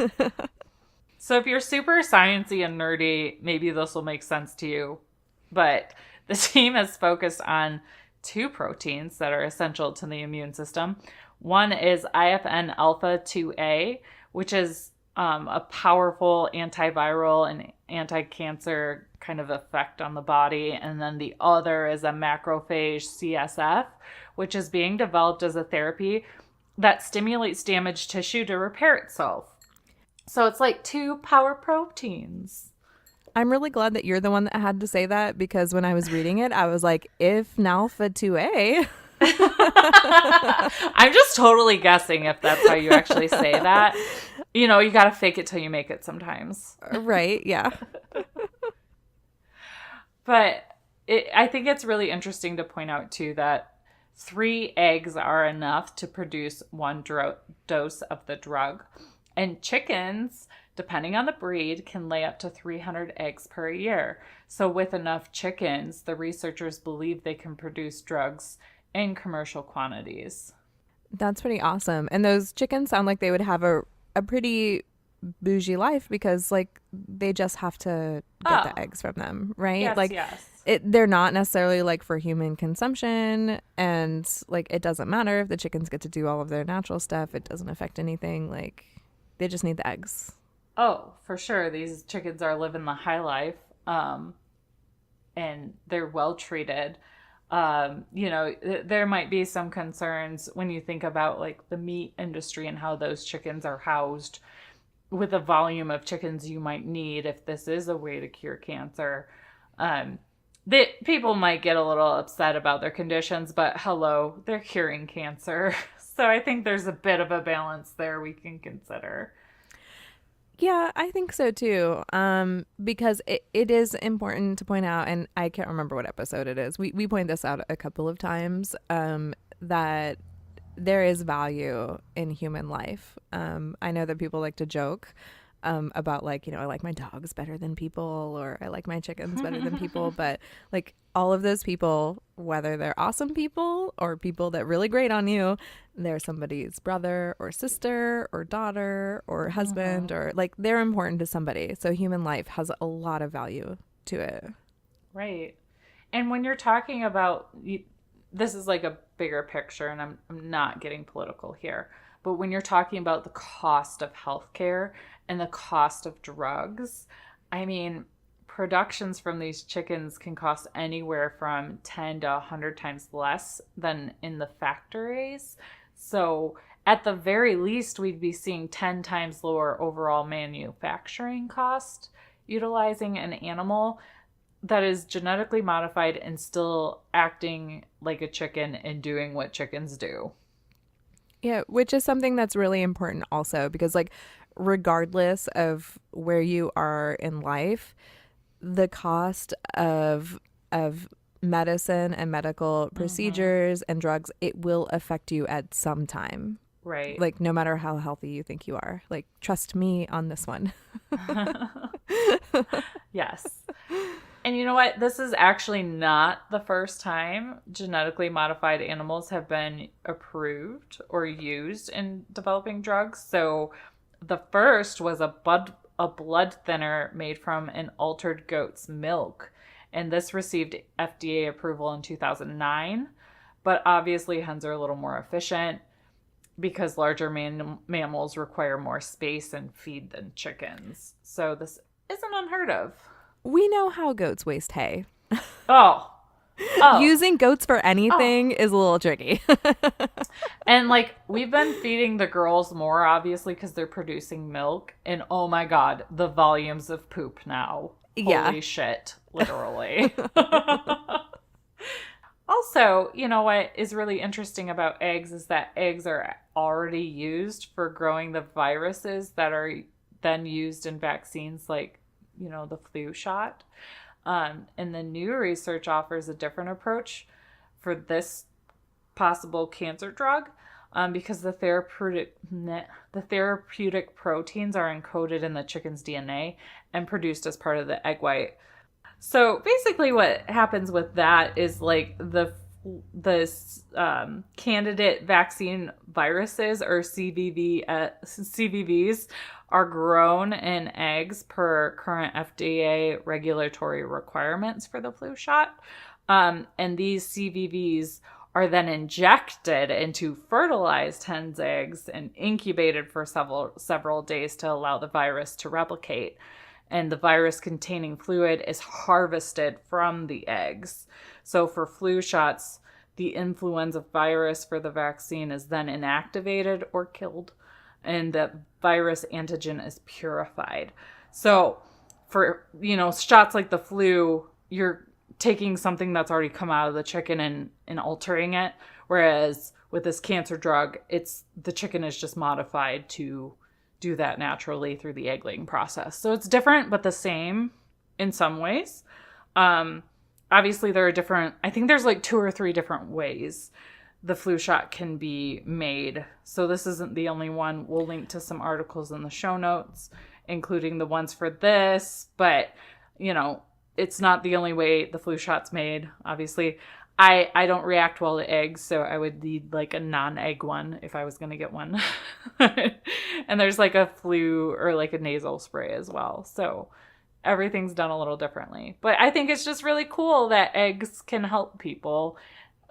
So if you're super sciencey and nerdy, maybe this will make sense to you. But the team has focused on two proteins that are essential to the immune system. One is IFN alpha 2A, which is a powerful antiviral and anti-cancer kind of effect on the body. And then the other is a macrophage CSF, which is being developed as a therapy that stimulates damaged tissue to repair itself. So it's like two power proteins. I'm really glad that you're the one that had to say that, because when I was reading it, I was like, if Nalpha 2A. I'm just totally guessing if that's how you actually say that. You got to fake it till you make it sometimes. Right, yeah. But I think it's really interesting to point out, too, that 3 eggs are enough to produce 1 dose of the drug. And chickens, depending on the breed, can lay up to 300 eggs per year. So with enough chickens, the researchers believe they can produce drugs in commercial quantities. That's pretty awesome. And those chickens sound like they would have a pretty bougie life because like they just have to get Oh, the eggs from them, right? yes, Like yes. they're not necessarily like for human consumption, and like it doesn't matter if the chickens get to do all of their natural stuff. It doesn't affect anything. Like they just need the eggs. Oh, for sure. These chickens are living the high life, and they're well treated. There might be some concerns when you think about like the meat industry and how those chickens are housed with the volume of chickens you might need if this is a way to cure cancer. Um, that people might get a little upset about their conditions, but hello, they're curing cancer. So I think there's a bit of a balance there we can consider. Yeah, I think so too. Because it is important to point out, and I can't remember what episode it is. We point this out a couple of times, that there is value in human life. I know that people like to joke about like, I like my dogs better than people, or I like my chickens better than people. But like all of those people, whether they're awesome people or people that really grate on you, they're somebody's brother or sister or daughter or husband, Mhm. or like they're important to somebody. So human life has a lot of value to it. Right. And when you're talking about this is like a bigger picture, and I'm not getting political here, but when you're talking about the cost of healthcare and the cost of drugs, I mean, productions from these chickens can cost anywhere from 10 to 100 times less than in the factories. So at the very least, we'd be seeing 10 times lower overall manufacturing cost utilizing an animal that is genetically modified and still acting like a chicken and doing what chickens do. Yeah, which is something that's really important also because like regardless of where you are in life, the cost of medicine and medical Mm-hmm. procedures and drugs, it will affect you at some time. Right. Like no matter how healthy you think you are. Like trust me on this one. Yes. And you know what? This is actually not the first time genetically modified animals have been approved or used in developing drugs. So the first was a blood thinner made from an altered goat's milk. And this received FDA approval in 2009. But obviously, hens are a little more efficient because larger mammals require more space and feed than chickens. So this isn't unheard of. We know how goats waste hay. Oh, oh, Using goats for oh. anything is a little tricky. And like we've been feeding the girls more obviously because they're producing milk. And oh my God, the volumes of poop now. Yeah. Holy shit, literally. Also, you know what is really interesting about eggs is that eggs are already used for growing the viruses that are then used in vaccines like, the flu shot. And the new research offers a different approach for this possible cancer drug because the therapeutic proteins are encoded in the chicken's DNA and produced as part of the egg white. So basically, what happens with that is like the candidate vaccine viruses or CVVs are grown in eggs per current FDA regulatory requirements for the flu shot. And these CVVs are then injected into fertilized hen's eggs and incubated for several days to allow the virus to replicate. And the virus containing fluid is harvested from the eggs. So for flu shots, the influenza virus for the vaccine is then inactivated or killed, and the virus antigen is purified. So for, shots like the flu, you're taking something that's already come out of the chicken and altering it. Whereas with this cancer drug, it's the chicken is just modified to do that naturally through the egg laying process. So it's different, but the same in some ways. Obviously, there are I think there's like 2 or 3 different ways the flu shot can be made. So this isn't the only one. We'll link to some articles in the show notes, including the ones for this. But, it's not the only way the flu shot's made, obviously. I don't react well to eggs, so I would need like a non-egg one if I was going to get one. And there's like a flu or like a nasal spray as well. So everything's done a little differently. But I think it's just really cool that eggs can help people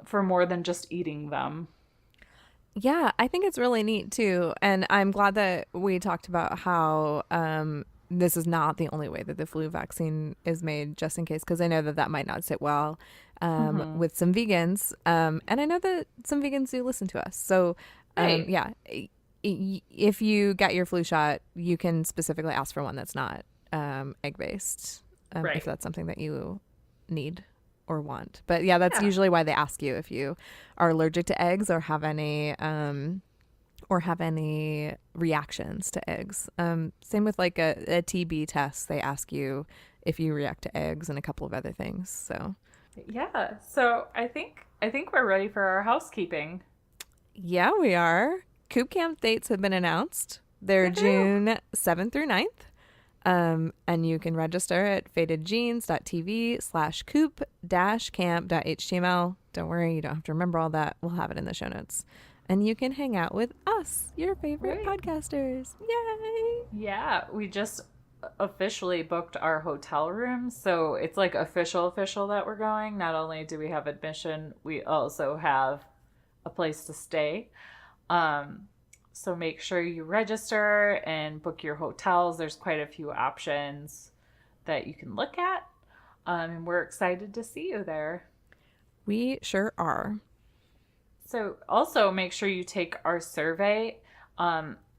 for more than just eating them. Yeah, I think it's really neat too. And I'm glad that we talked about how this is not the only way that the flu vaccine is made, just in case, because I know that that might not sit well Mm-hmm. with some vegans. And I know that some vegans do listen to us. So, Right. yeah, if you get your flu shot, you can specifically ask for one that's not egg based, if Right. that's something that you need or want. But yeah, that's Yeah. usually why they ask you if you are allergic to eggs or have any reactions to eggs. Same with like a TB test. They ask you if you react to eggs and a couple of other things. So Yeah. So I think we're ready for our housekeeping. yeah, we are. Coop camp dates have been announced. They're Woohoo! June 7th through 9th. And you can register at fatedjeans.tv/coop-camp.html. Don't worry, you don't have to remember all that. We'll have it in the show notes. And you can hang out with us, your favorite Right. podcasters. Yay! Yeah, we just officially booked our hotel room, so it's like official that we're going. Not only do we have admission, we also have a place to stay. Um, so make sure you register and book your hotels. There's quite a few options that you can look at. And we're excited to see you there. We sure are. So also make sure you take our survey.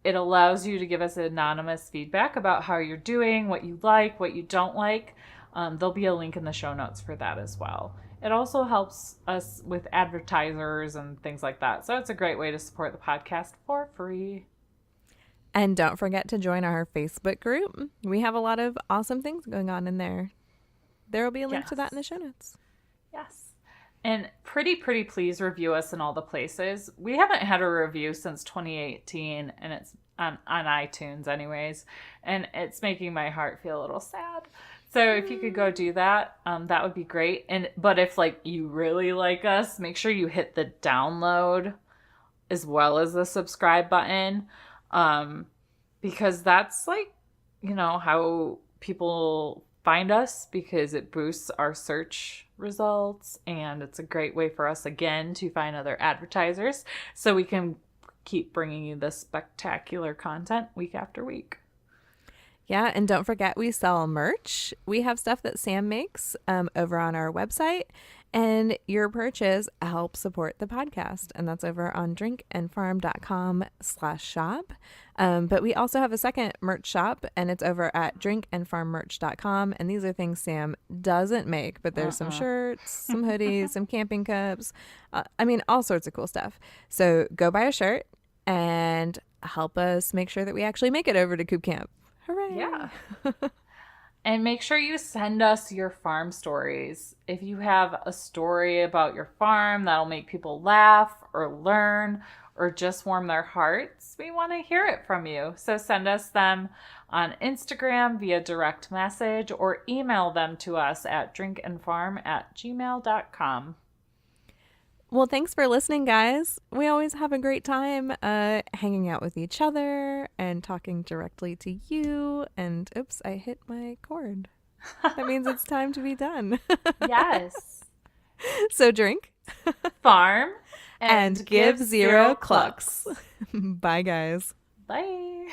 It allows you to give us anonymous feedback about how you're doing, what you like, what you don't like. There'll be a link in the show notes for that as well. It also helps us with advertisers and things like that. So it's a great way to support the podcast for free. And don't forget to join our Facebook group. We have a lot of awesome things going on in there. There will be a link to that in the Yes. show notes. Yes. And pretty please review us in all the places. We haven't had a review since 2018, and it's on iTunes anyways, and it's making my heart feel a little sad. So if you could go do that, that would be great. And but if like you really like us, make sure you hit the download as well as the subscribe button, um, because that's like how people find us, because it boosts our search results, and it's a great way for us again to find other advertisers so we can keep bringing you this spectacular content week after week. Yeah, and don't forget we sell merch. We have stuff that Sam makes over on our website, and your purchase helps support the podcast, and that's over on drinkandfarm.com/shop. But we also have a second merch shop, and it's over at drinkandfarmmerch.com, and these are things Sam doesn't make, but there's some shirts, some hoodies, some camping cups. I mean, all sorts of cool stuff. So go buy a shirt and help us make sure that we actually make it over to Coop Camp. Hooray! Yeah. And make sure you send us your farm stories. If you have a story about your farm that'll make people laugh or learn or just warm their hearts, we want to hear it from you. So send us them on Instagram via direct message or email them to us at drinkandfarm@gmail.com. Well, thanks for listening, guys. We always have a great time hanging out with each other and talking directly to you. And oops, I hit my cord. That means it's time to be done. Yes. So drink Farm and give zero clucks. Bye, guys. Bye.